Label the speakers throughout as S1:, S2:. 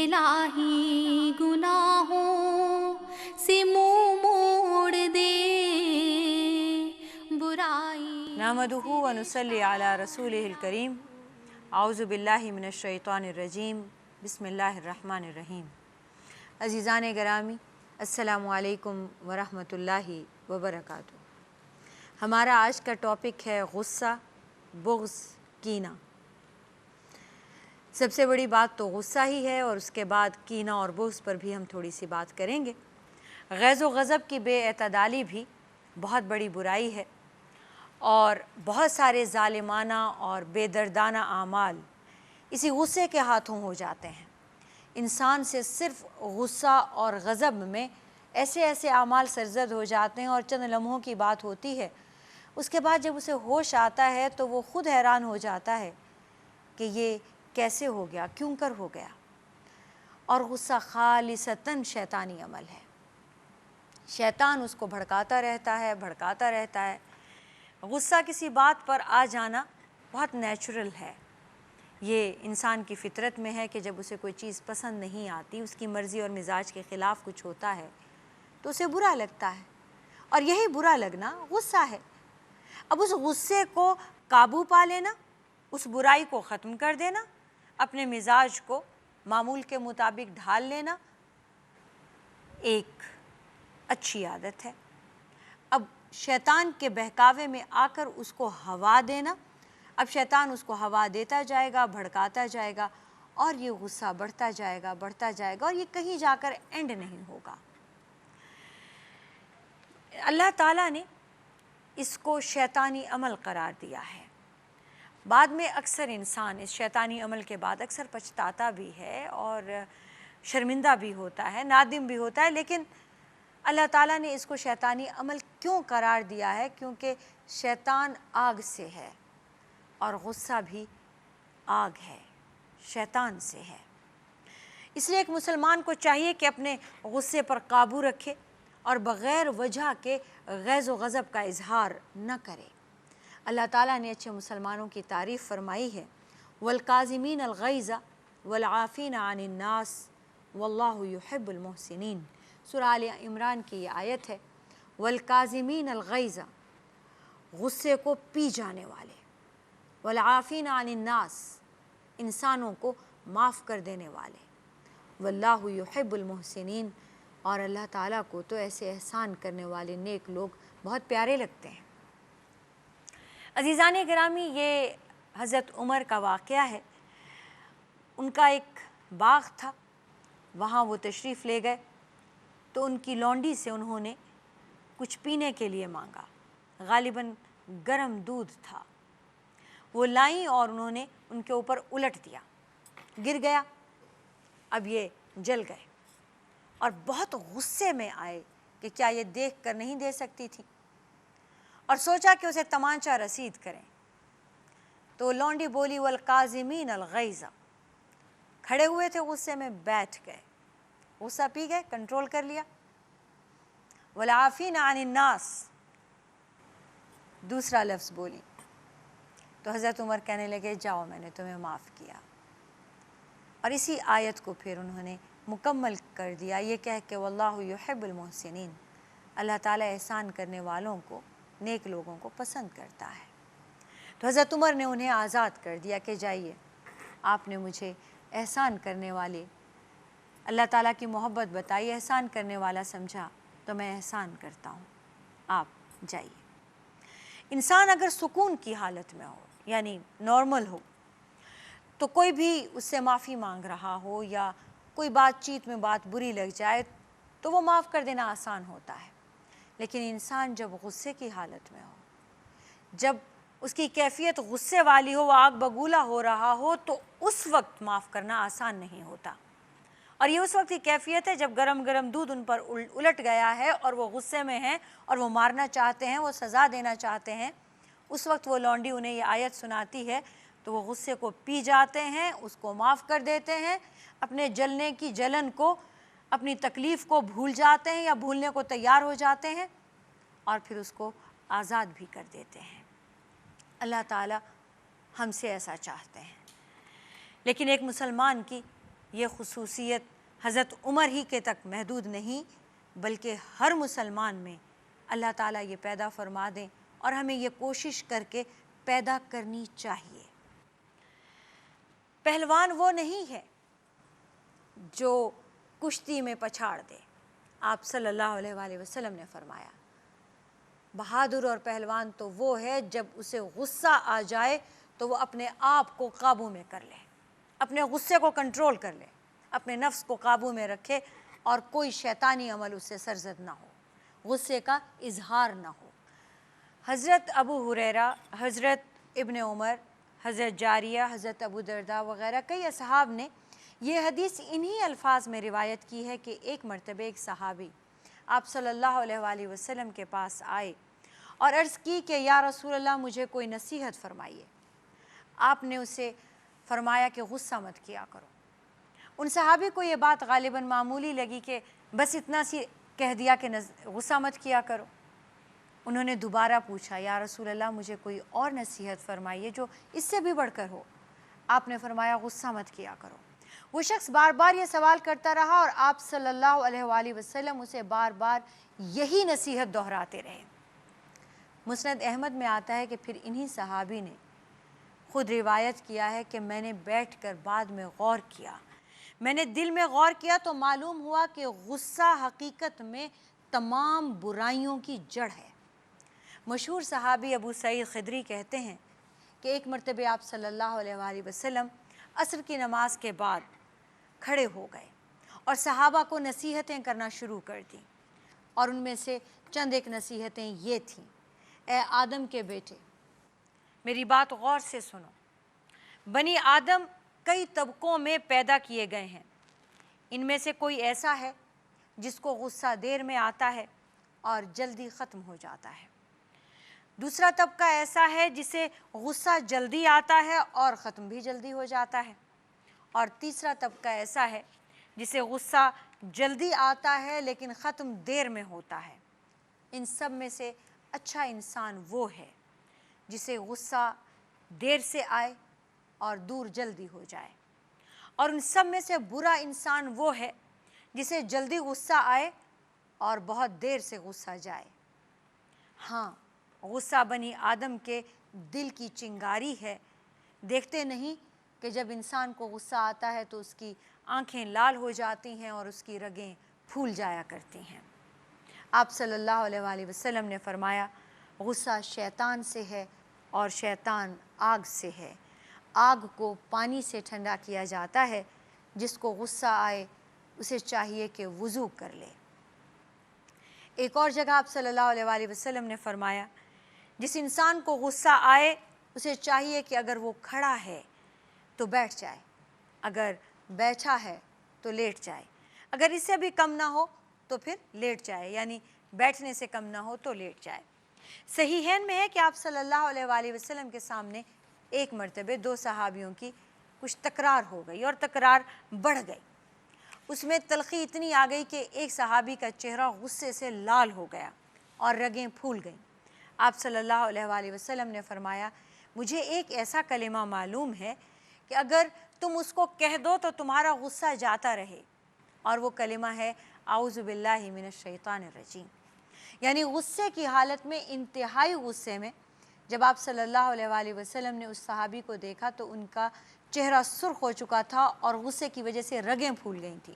S1: الہی گناہوں سے منہ موڑ دے برائی.
S2: نحمدہ و نصلی علی رسولہ الکریم. اعوذ باللہ من الشیطان الرجیم. بسم اللہ الرحمن الرحیم. عزیزان گرامی، السلام علیکم ورحمۃ اللہ وبرکاتہ. ہمارا آج کا ٹاپک ہے غصہ، بغض، کینہ. سب سے بڑی بات تو غصہ ہی ہے، اور اس کے بعد کینہ اور بغض پر بھی ہم تھوڑی سی بات کریں گے. غیظ و غضب کی بے اعتدالی بھی بہت بڑی برائی ہے، اور بہت سارے ظالمانہ اور بے دردانہ اعمال اسی غصے کے ہاتھوں ہو جاتے ہیں. انسان سے صرف غصہ اور غضب میں ایسے ایسے اعمال سرزد ہو جاتے ہیں، اور چند لمحوں کی بات ہوتی ہے. اس کے بعد جب اسے ہوش آتا ہے تو وہ خود حیران ہو جاتا ہے کہ یہ کیسے ہو گیا، کیوں کر ہو گیا. اور غصہ خالصتاً شیطانی عمل ہے. شیطان اس کو بھڑکاتا رہتا ہے. غصہ کسی بات پر آ جانا بہت نیچرل ہے. یہ انسان کی فطرت میں ہے کہ جب اسے کوئی چیز پسند نہیں آتی، اس کی مرضی اور مزاج کے خلاف کچھ ہوتا ہے تو اسے برا لگتا ہے، اور یہی برا لگنا غصہ ہے. اب اس غصے کو قابو پا لینا، اس برائی کو ختم کر دینا، اپنے مزاج کو معمول کے مطابق ڈھال لینا ایک اچھی عادت ہے. اب شیطان کے بہکاوے میں آ کر اس کو ہوا دینا، اب شیطان اس کو ہوا دیتا جائے گا، بھڑکاتا جائے گا، اور یہ غصہ بڑھتا جائے گا، اور یہ کہیں جا کر اینڈ نہیں ہوگا. اللہ تعالیٰ نے اس کو شیطانی عمل قرار دیا ہے. بعد میں اکثر انسان اس شیطانی عمل کے بعد اکثر پچھتاتا بھی ہے، اور شرمندہ بھی ہوتا ہے، نادم بھی ہوتا ہے. لیکن اللہ تعالیٰ نے اس کو شیطانی عمل کیوں قرار دیا ہے؟ کیونکہ شیطان آگ سے ہے، اور غصہ بھی آگ ہے، شیطان سے ہے. اس لیے ایک مسلمان کو چاہیے کہ اپنے غصے پر قابو رکھے اور بغیر وجہ کے غیظ و غضب کا اظہار نہ کرے. اللہ تعالیٰ نے اچھے مسلمانوں کی تعریف فرمائی ہے، وَالْقَاظِمِينَ الْغَيْظَ وَالْعَافِينَ عَنِ النَّاسِ وَاللَّهُ يُحِبُّ الْمُحْسِنِينَ. سورہ آل عمران کی یہ آیت ہے. وَالْقَاظِمِينَ الْغَيْظَ، غصے کو پی جانے والے، وَالْعَافِينَ عَنِ النَّاسِ، انسانوں کو معاف کر دینے والے، وَاللَّهُ يُحِبُّ الْمُحْسِنِينَ، اور اللہ تعالیٰ کو تو ایسے احسان کرنے والے نیک لوگ بہت پیارے لگتے ہیں. عزیزان گرامی، یہ حضرت عمر کا واقعہ ہے. ان کا ایک باغ تھا، وہاں وہ تشریف لے گئے تو ان کی لونڈی سے انہوں نے کچھ پینے کے لیے مانگا. غالباً گرم دودھ تھا. وہ لائیں اور انہوں نے ان کے اوپر الٹ دیا، گر گیا. اب یہ جل گئے اور بہت غصے میں آئے کہ کیا یہ دیکھ کر نہیں دے سکتی تھی، اور سوچا کہ اسے تمانچہ رسید کریں. تو لونڈی بولی وَالْقَاظِمِينَ الْغَيْظَ. کھڑے ہوئے تھے، غصے میں بیٹھ گئے، غصہ پی گئے، کنٹرول کر لیا. وَالْعَافِينَ عَنِ النَّاسِ، دوسرا لفظ بولی. تو حضرت عمر کہنے لگے جاؤ، میں نے تمہیں معاف کیا. اور اسی آیت کو پھر انہوں نے مکمل کر دیا یہ کہہ کہ واللہ یحب المحسنین، اللہ تعالیٰ احسان کرنے والوں کو، نیک لوگوں کو پسند کرتا ہے. تو حضرت عمر نے انہیں آزاد کر دیا کہ جائیے، آپ نے مجھے احسان کرنے والے، اللہ تعالیٰ کی محبت بتائی، احسان کرنے والا سمجھا تو میں احسان کرتا ہوں، آپ جائیے. انسان اگر سکون کی حالت میں ہو، یعنی نارمل ہو، تو کوئی بھی اس سے معافی مانگ رہا ہو یا کوئی بات چیت میں بات بری لگ جائے تو وہ معاف کر دینا آسان ہوتا ہے. لیکن انسان جب غصے کی حالت میں ہو، جب اس کی کیفیت غصے والی ہو، وہ آگ بگولا ہو رہا ہو، تو اس وقت معاف کرنا آسان نہیں ہوتا. اور یہ اس وقت کی کیفیت ہے جب گرم گرم دودھ ان پر الٹ گیا ہے اور وہ غصے میں ہیں اور وہ مارنا چاہتے ہیں، وہ سزا دینا چاہتے ہیں. اس وقت وہ لونڈی انہیں یہ آیت سناتی ہے تو وہ غصے کو پی جاتے ہیں، اس کو معاف کر دیتے ہیں، اپنے جلنے کی جلن کو، اپنی تکلیف کو بھول جاتے ہیں یا بھولنے کو تیار ہو جاتے ہیں، اور پھر اس کو آزاد بھی کر دیتے ہیں. اللہ تعالیٰ ہم سے ایسا چاہتے ہیں. لیکن ایک مسلمان کی یہ خصوصیت حضرت عمر ہی کے تک محدود نہیں بلکہ ہر مسلمان میں اللہ تعالیٰ یہ پیدا فرما دیں اور ہمیں یہ کوشش کر کے پیدا کرنی چاہیے۔ پہلوان وہ نہیں ہے جو کشتی میں پچھاڑ دے۔ آپ صلی اللہ علیہ وآلہ وسلم نے فرمایا بہادر اور پہلوان تو وہ ہے جب اسے غصہ آ جائے تو وہ اپنے آپ کو قابو میں کر لے، اپنے غصے کو کنٹرول کر لے، اپنے نفس کو قابو میں رکھے اور کوئی شیطانی عمل اس سے سرزد نہ ہو، غصے کا اظہار نہ ہو۔ حضرت ابو ہریرہ، حضرت ابن عمر، حضرت جاریہ، حضرت ابو درداء وغیرہ کئی اصحاب نے یہ حدیث انہی الفاظ میں روایت کی ہے کہ ایک مرتبہ ایک صحابی آپ صلی اللہ علیہ وآلہ وسلم کے پاس آئے اور عرض کی کہ یا رسول اللہ مجھے کوئی نصیحت فرمائیے۔ آپ نے اسے فرمایا کہ غصہ مت کیا کرو۔ ان صحابی کو یہ بات غالباً معمولی لگی کہ بس اتنا سی کہہ دیا کہ غصہ مت کیا کرو۔ انہوں نے دوبارہ پوچھا یا رسول اللہ مجھے کوئی اور نصیحت فرمائیے جو اس سے بھی بڑھ کر ہو۔ آپ نے فرمایا غصہ مت کیا کرو۔ وہ شخص بار بار یہ سوال کرتا رہا اور آپ صلی اللہ علیہ وآلہ وسلم اسے بار بار یہی نصیحت دہراتے رہے۔ مسند احمد میں آتا ہے کہ پھر انہی صحابی نے خود روایت کیا ہے کہ میں نے بیٹھ کر بعد میں غور کیا، میں نے دل میں غور کیا تو معلوم ہوا کہ غصہ حقیقت میں تمام برائیوں کی جڑ ہے۔ مشہور صحابی ابو سعید خدری کہتے ہیں کہ ایک مرتبہ آپ صلی اللہ علیہ وآلہ وسلم عصر کی نماز کے بعد کھڑے ہو گئے اور صحابہ کو نصیحتیں کرنا شروع کر دیں، اور ان میں سے چند ایک نصیحتیں یہ تھیں: اے آدم کے بیٹے، میری بات غور سے سنو۔ بنی آدم کئی طبقوں میں پیدا کیے گئے ہیں، ان میں سے کوئی ایسا ہے جس کو غصہ دیر میں آتا ہے اور جلدی ختم ہو جاتا ہے، دوسرا طبقہ ایسا ہے جسے غصہ جلدی آتا ہے اور ختم بھی جلدی ہو جاتا ہے، اور تیسرا طبقہ ایسا ہے جسے غصہ جلدی آتا ہے لیکن ختم دیر میں ہوتا ہے۔ ان سب میں سے اچھا انسان وہ ہے جسے غصہ دیر سے آئے اور دور جلدی ہو جائے، اور ان سب میں سے برا انسان وہ ہے جسے جلدی غصہ آئے اور بہت دیر سے غصہ جائے۔ ہاں، غصہ بنی آدم کے دل کی چنگاری ہے۔ دیکھتے نہیں کہ جب انسان کو غصہ آتا ہے تو اس کی آنکھیں لال ہو جاتی ہیں اور اس کی رگیں پھول جایا کرتی ہیں۔ آپ صلی اللہ علیہ وآلہ وسلم نے فرمایا غصہ شیطان سے ہے اور شیطان آگ سے ہے۔ آگ کو پانی سے ٹھنڈا کیا جاتا ہے، جس کو غصہ آئے اسے چاہیے کہ وضو کر لے۔ ایک اور جگہ آپ صلی اللہ علیہ وآلہ وسلم نے فرمایا جس انسان کو غصہ آئے اسے چاہیے کہ اگر وہ کھڑا ہے تو بیٹھ جائے، اگر بیٹھا ہے تو لیٹ جائے، اگر اس سے بھی کم نہ ہو تو پھر لیٹ جائے، یعنی بیٹھنے سے کم نہ ہو تو لیٹ جائے۔ صحیحین میں ہے کہ آپ صلی اللہ علیہ وآلہ وسلم کے سامنے ایک مرتبہ دو صحابیوں کی کچھ تکرار ہو گئی اور تکرار بڑھ گئی، اس میں تلخی اتنی آ گئی کہ ایک صحابی کا چہرہ غصے سے لال ہو گیا اور رگیں پھول گئیں۔ آپ صلی اللہ علیہ وآلہ وسلم نے فرمایا مجھے ایک ایسا کلمہ معلوم ہے کہ اگر تم اس کو کہہ دو تو تمہارا غصہ جاتا رہے، اور وہ کلمہ ہے اعوذ باللہ من الشیطان الرجیم۔ یعنی غصے کی حالت میں، انتہائی غصے میں، جب آپ صلی اللہ علیہ وآلہ وسلم نے اس صحابی کو دیکھا تو ان کا چہرہ سرخ ہو چکا تھا اور غصے کی وجہ سے رگیں پھول گئی تھیں،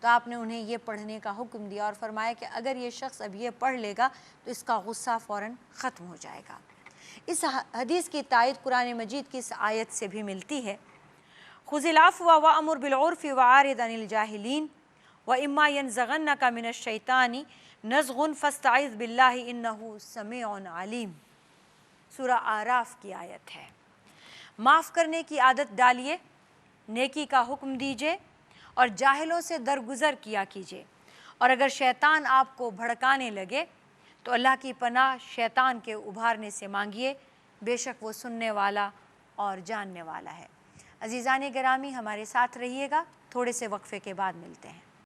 S2: تو آپ نے انہیں یہ پڑھنے کا حکم دیا اور فرمایا کہ اگر یہ شخص اب یہ پڑھ لے گا تو اس کا غصہ فوراً ختم ہو جائے گا۔ اس حدیث کی تائید قرآن مجید کی اس آیت سے بھی ملتی ہے: خذ العفو وأمر بالعرف وأعرض عن الجاہلین وإما ينزغنك من الشیطان نزغ فاستعذ باللہ انہ سمیع علیم۔ سورہ اعراف کی آیت ہے۔ معاف کرنے کی عادت ڈالیے، نیکی کا حکم دیجیے اور جاہلوں سے درگزر کیا کیجیے، اور اگر شیطان آپ کو بھڑکانے لگے تو اللہ کی پناہ شیطان کے ابھارنے سے مانگیے، بے شک وہ سننے والا اور جاننے والا ہے۔ عزیزان گرامی، ہمارے ساتھ رہیے گا، تھوڑے سے وقفے کے بعد ملتے ہیں۔